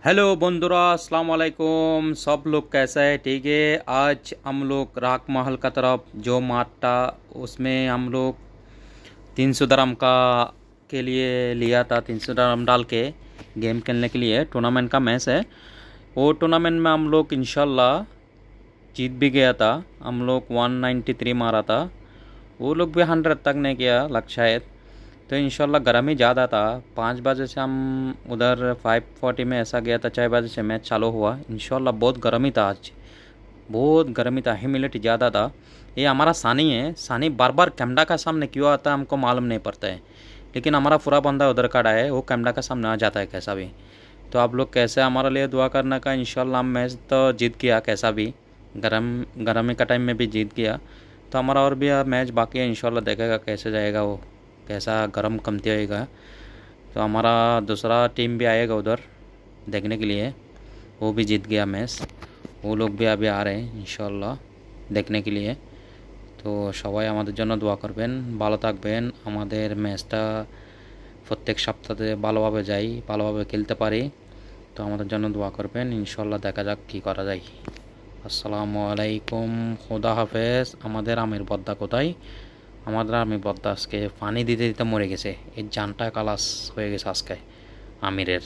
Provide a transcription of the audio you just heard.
Hello बंधुरा अस्सलाम वालेकुम। सब लोग कैसा है? ठीक है। आज हम लोग राक महल का तरफ जो माटा उसमें हम लोग 300 दरम का के लिए लिया था। 300 दरम डाल के गेम खेलने के लिए टूर्नामेंट का मैच है। वो टूर्नामेंट में हम लोग इंशाल्लाह जीत भी गया था। हम लोग 193 मारा था। वो लोग भी 100 तक नहीं किया लग शायद। तो इंशाल्लाह गर्म ही ज़्यादा था। 5 बजे से हम उधर 5:40 में ऐसा गया था। 6 बजे से मैच चालू हुआ। इंशाल्लाह बहुत गर्म ही था आज। बहुत गर्म ही था। ह्यूमिडिटी ज़्यादा था। ये हमारा सानी है। सानी बार बार कैमरा का सामने क्यों आता है हमको मालूम नहीं पड़ता है। लेकिन हमारा पूरा बंदा उधर खड़ा है, वो कैमरा का सामने आ जाता है कैसा भी। तो आप लोग कैसे हमारे लिए दुआ करने का। इंशाल्लाह हम मैच तो जीत गया कैसा भी। गर्मी का टाइम में भी जीत गया। तो हमारा और भी मैच बाकी है। इंशाल्लाह देखेगा कैसे जाएगा वो, कैसा गर्म कमती होएगा। तो हमारा दूसरा टीम भी आएगा उधर देखने के लिए। वो भी जीत गया मैच। वो लोग भी अभी आ रहे हैं इंशाल्लाह देखने के लिए। তো সবাই আমাদের জন্য দোয়া করবেন, ভালো থাকবেন। আমাদের ম্যাচটা প্রত্যেক সপ্তাহে ভালোভাবে যাই, ভালোভাবে খেলতে পারি। তো আমাদের জন্য দোয়া করবেন। ইনশাল্লাহ দেখা যাক কী করা যায়। আসসালামু আলাইকুম, খুদা হাফেজ। আমাদের আমির বদ্দা কোথায়? আমাদের আমির বদ্দা আজকে পানি দিতে দিতে মরে গেছে। এর জানটা কালাস হয়ে গেছে আজকে আমিরের।